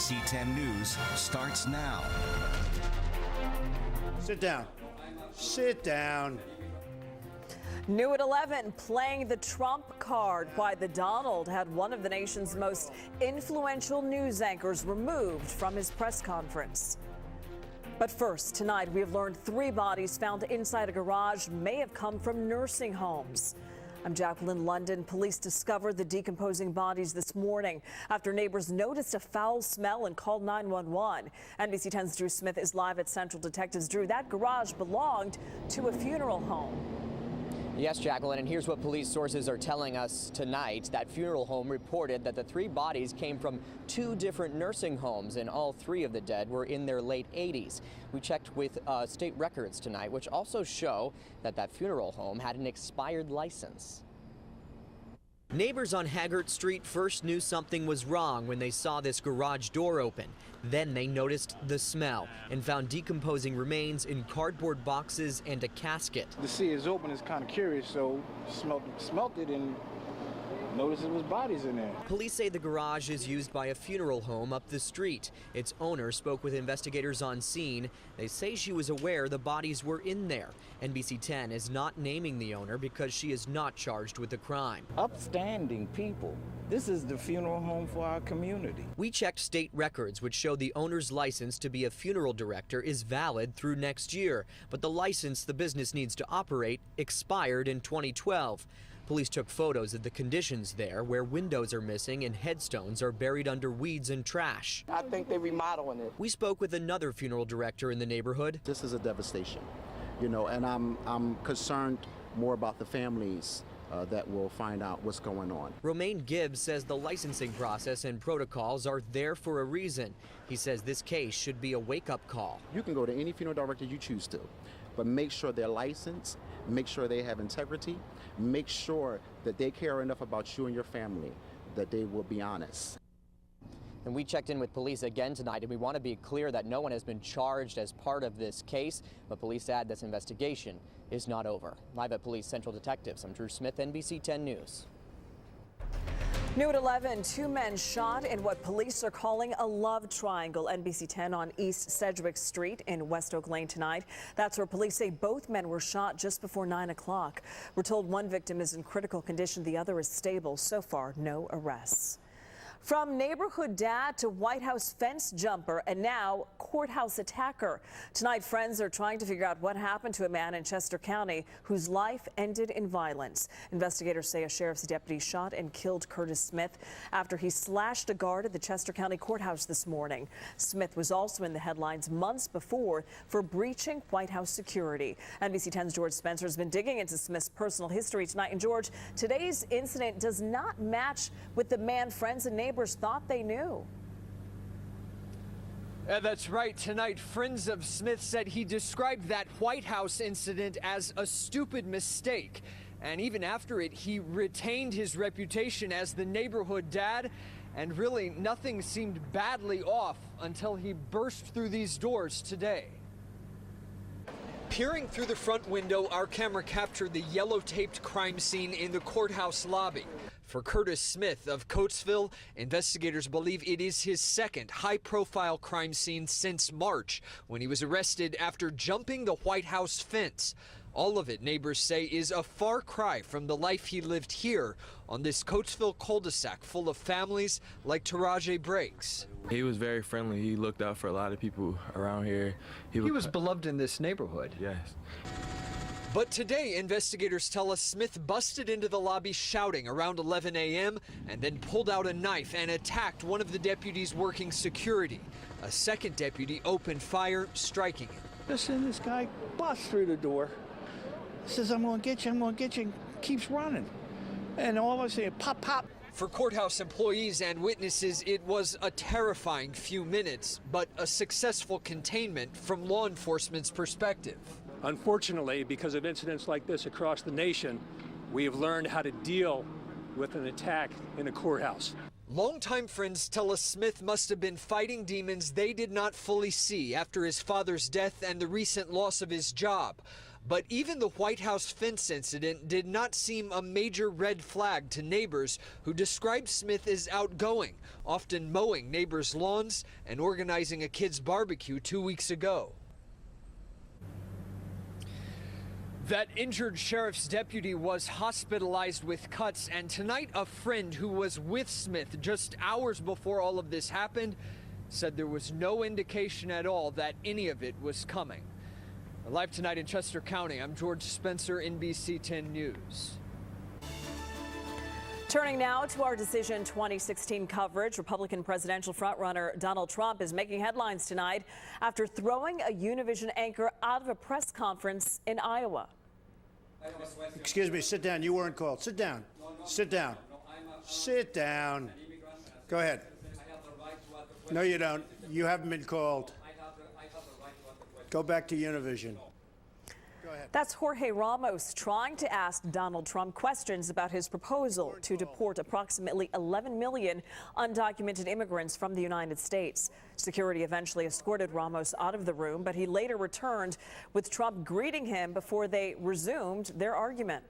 NBC 10 News starts now. Sit down. Sit down. New at 11, playing the Trump card. Why the Donald had one of the nation's most influential news anchors removed from his press conference. But first, tonight we have learned 3 bodies found inside a garage may have come from nursing homes. I'm Jacqueline London. Police discovered the decomposing bodies this morning after neighbors noticed a foul smell and called 911. NBC 10's Drew Smith is live at Central Detectives. Drew, that garage belonged to a funeral home. Yes, Jacqueline, and here's what police sources are telling us tonight. That funeral home reported that the 3 bodies came from 2 different nursing homes, and all 3 of the dead were in their late 80s. We checked with state records tonight, which also show that that funeral home had an expired license. Neighbors on Haggart Street first knew something was wrong when they saw this garage door open. Then they noticed the smell and found decomposing remains in cardboard boxes and a casket. To see it's open is kind of curious, so smelt it and noticed there was bodies in there. Police say the garage is used by a funeral home up the street. Its owner spoke with investigators on scene. They say she was aware the bodies were in there. NBC 10 is not naming the owner because she is not charged with the crime. Upstanding people. This is the funeral home for our community. We checked state records, which show the owner's license to be a funeral director is valid through next year. But the license the business needs to operate expired in 2012. Police took photos of the conditions there, where windows are missing and headstones are buried under weeds and trash. I think they're remodeling it. We spoke with another funeral director in the neighborhood. This is a devastation, and I'm concerned more about the families that will find out what's going on. Romaine Gibbs says the licensing process and protocols are there for a reason. He says this case should be a wake-up call. You can go to any funeral director you choose to, but make sure they're licensed, make sure they have integrity, make sure that they care enough about you and your family that they will be honest. And we checked in with police again tonight, and we want to be clear that no one has been charged as part of this case, but police add this investigation is not over. Live at Police Central Detectives, I'm Drew Smith, NBC 10 News. New at 11, 2 men shot in what police are calling a love triangle. NBC 10 on East Sedgwick Street in West Oak Lane tonight. That's where police say both men were shot just before 9 o'clock. We're told one victim is in critical condition. The other is stable. So far, no arrests. From neighborhood dad to White House fence jumper and now courthouse attacker. Tonight, friends are trying to figure out what happened to a man in Chester County whose life ended in violence. Investigators say a sheriff's deputy shot and killed Curtis Smith after he slashed a guard at the Chester County Courthouse this morning. Smith was also in the headlines months before for breaching White House security. NBC 10's George Spencer has been digging into Smith's personal history tonight. And George, today's incident does not match with the man friends and neighbors thought they knew. That's right. Tonight, friends of Smith said he described that White House incident as a stupid mistake. And even after it, he retained his reputation as the neighborhood dad. And really, nothing seemed badly off until he burst through these doors today. Peering through the front window, our camera captured the yellow-taped crime scene in the courthouse lobby. For Curtis Smith of Coatesville, investigators believe it is his second high-profile crime scene since March, when he was arrested after jumping the White House fence. All of it, neighbors say, is a far cry from the life he lived here on this Coatesville cul-de-sac full of families like Taraji Briggs. He was very friendly. He looked out for a lot of people around here. He was beloved in this neighborhood. Yes. But today, investigators tell us Smith busted into the lobby shouting around 11 a.m. and then pulled out a knife and attacked one of the deputies working security. A second deputy opened fire, striking him. Listen, this guy busts through the door, says, I'm going to get you, and keeps running. And all of a sudden, pop, pop. For courthouse employees and witnesses, it was a terrifying few minutes, but a successful containment from law enforcement's perspective. Unfortunately, because of incidents like this across the nation, we have learned how to deal with an attack in a courthouse. Longtime friends tell us Smith must have been fighting demons they did not fully see after his father's death and the recent loss of his job. But even the White House fence incident did not seem a major red flag to neighbors who described Smith as outgoing, often mowing neighbors' lawns and organizing a kids' barbecue 2 weeks ago. That injured sheriff's deputy was hospitalized with cuts, and tonight a friend who was with Smith just hours before all of this happened said there was no indication at all that any of it was coming. Live tonight in Chester County, I'm George Spencer, NBC 10 News. Turning now to our Decision 2016 coverage, Republican presidential frontrunner Donald Trump is making headlines tonight after throwing a Univision anchor out of a press conference in Iowa. Excuse me, sit down. You weren't called. Sit down. Sit down. Sit down. Go ahead. No, you don't. You haven't been called. Go back to Univision. Go ahead. That's Jorge Ramos trying to ask Donald Trump questions about his proposal to deport approximately 11 million undocumented immigrants from the United States. Security eventually escorted Ramos out of the room, but he later returned with Trump greeting him before they resumed their argument.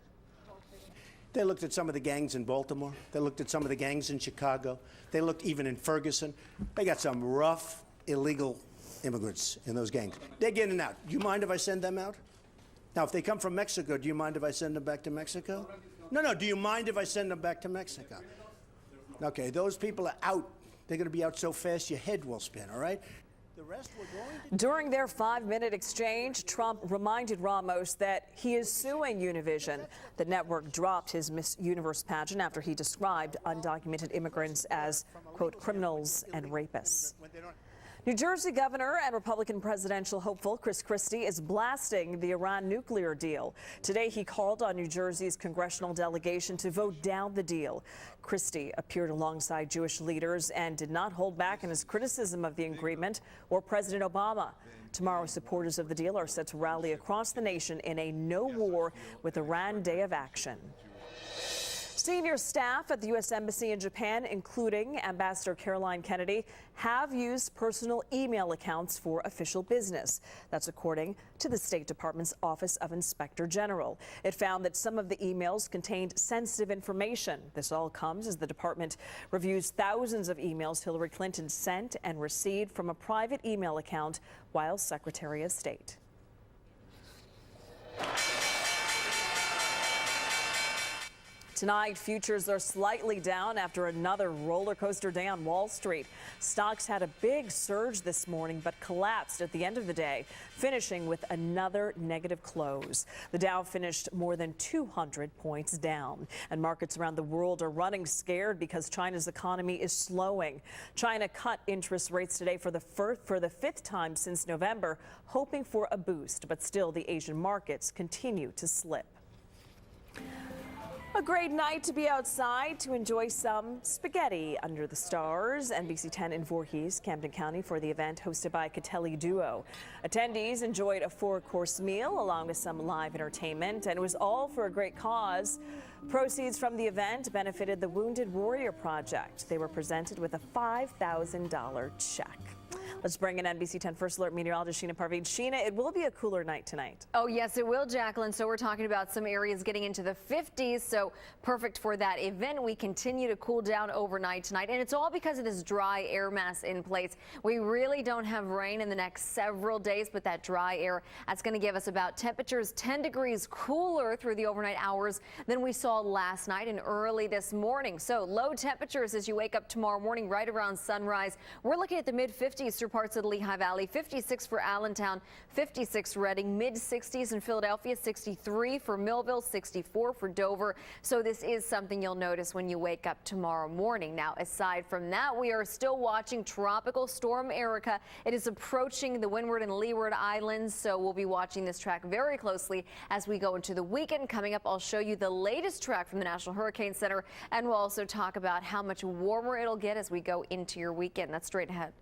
They looked at some of the gangs in Baltimore. They looked at some of the gangs in Chicago. They looked even in Ferguson. They got some rough, illegal immigrants in those gangs. They're getting out. Do you mind if I send them out? Now, if they come from Mexico, do you mind if I send them back to Mexico? No, do you mind if I send them back to Mexico? Okay, those people are out. They're going to be out so fast your head will spin, all right? The rest we're going to... During their 5-minute exchange, Trump reminded Ramos that he is suing Univision. The network dropped his Miss Universe pageant after he described undocumented immigrants as, quote, criminals and rapists. New Jersey Governor and Republican presidential hopeful Chris Christie is blasting the Iran nuclear deal. Today, he called on New Jersey's congressional delegation to vote down the deal. Christie appeared alongside Jewish leaders and did not hold back in his criticism of the agreement or President Obama. Tomorrow, supporters of the deal are set to rally across the nation in a no war with Iran day of action. Senior staff at the U.S. Embassy in Japan, including Ambassador Caroline Kennedy, have used personal email accounts for official business. That's according to the State Department's Office of Inspector General. It found that some of the emails contained sensitive information. This all comes as the department reviews thousands of emails Hillary Clinton sent and received from a private email account while Secretary of State. Tonight, futures are slightly down after another roller coaster day on Wall Street. Stocks had a big surge this morning, but collapsed at the end of the day, finishing with another negative close. The Dow finished more than 200 points down, and markets around the world are running scared because China's economy is slowing. China cut interest rates today for the fifth time since November, hoping for a boost, but still the Asian markets continue to slip. A great night to be outside to enjoy some spaghetti under the stars. NBC 10 in Voorhees, Camden County, for the event hosted by Catelli Duo. Attendees enjoyed a 4-course meal along with some live entertainment, and it was all for a great cause. Proceeds from the event benefited the Wounded Warrior Project. They were presented with a $5,000 check. Let's bring in NBC 10 First Alert meteorologist Sheena Parveen. Sheena, it will be a cooler night tonight. Oh, yes, it will, Jacqueline. So we're talking about some areas getting into the 50s, so perfect for that event. We continue to cool down overnight tonight, and it's all because of this dry air mass in place. We really don't have rain in the next several days, but that dry air, that's going to give us about temperatures 10 degrees cooler through the overnight hours than we saw last night and early this morning. So low temperatures as you wake up tomorrow morning right around sunrise. We're looking at the mid-50s through parts of the Lehigh Valley, 56 for Allentown, 56 Reading, mid-60s in Philadelphia, 63 for Millville, 64 for Dover. So this is something you'll notice when you wake up tomorrow morning. Now, aside from that, we are still watching Tropical Storm Erica. It is approaching the Windward and Leeward Islands, so we'll be watching this track very closely as we go into the weekend. Coming up, I'll show you the latest track from the National Hurricane Center, and we'll also talk about how much warmer it'll get as we go into your weekend. That's straight ahead.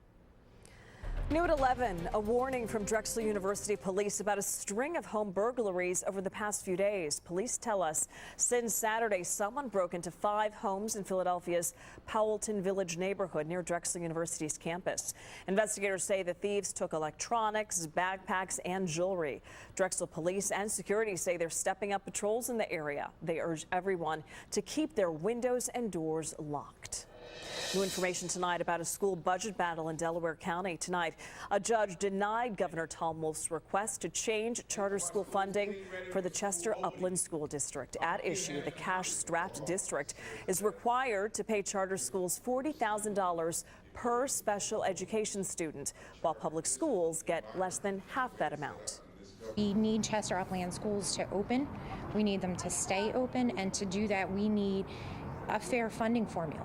New at 11, a warning from Drexel University police about a string of home burglaries over the past few days. Police tell us since Saturday, someone broke into 5 homes in Philadelphia's Powelton Village neighborhood near Drexel University's campus. Investigators say the thieves took electronics, backpacks, and jewelry. Drexel police and security say they're stepping up patrols in the area. They urge everyone to keep their windows and doors locked. New information tonight about a school budget battle in Delaware County. Tonight, a judge denied Governor Tom Wolf's request to change charter school funding for the Chester Upland School District. At issue, the cash-strapped district is required to pay charter schools $40,000 per special education student, while public schools get less than half that amount. We need Chester Upland schools to open. We need them to stay open, and to do that, we need a fair funding formula.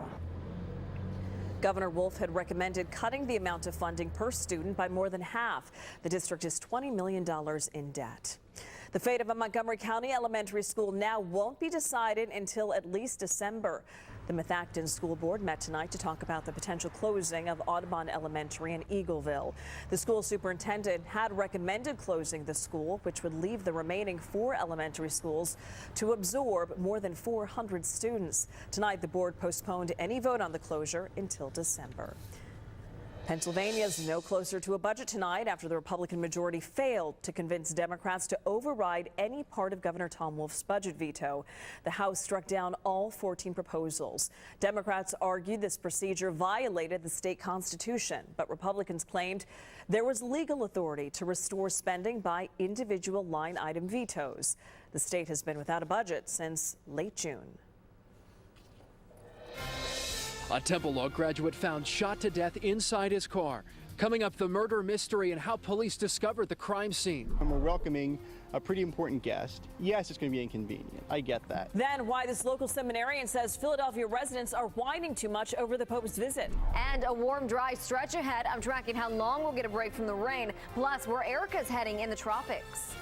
Governor Wolf had recommended cutting the amount of funding per student by more than half. The district is $20 million in debt. The fate of a Montgomery County elementary school now won't be decided until at least December. The Methacton School Board met tonight to talk about the potential closing of Audubon Elementary in Eagleville. The school superintendent had recommended closing the school, which would leave the remaining 4 elementary schools to absorb more than 400 students. Tonight, the board postponed any vote on the closure until December. Pennsylvania is no closer to a budget tonight after the Republican majority failed to convince Democrats to override any part of Governor Tom Wolf's budget veto. The House struck down all 14 proposals. Democrats argued this procedure violated the state constitution, but Republicans claimed there was legal authority to restore spending by individual line item vetoes. The state has been without a budget since late June. A Temple Law graduate found shot to death inside his car. Coming up, the murder mystery and how police discovered the crime scene. And we're welcoming a pretty important guest. Yes, it's going to be inconvenient. I get that. Then why this local seminarian says Philadelphia residents are whining too much over the Pope's visit. And a warm, dry stretch ahead. I'm tracking how long we'll get a break from the rain, plus where Erica's heading in the tropics.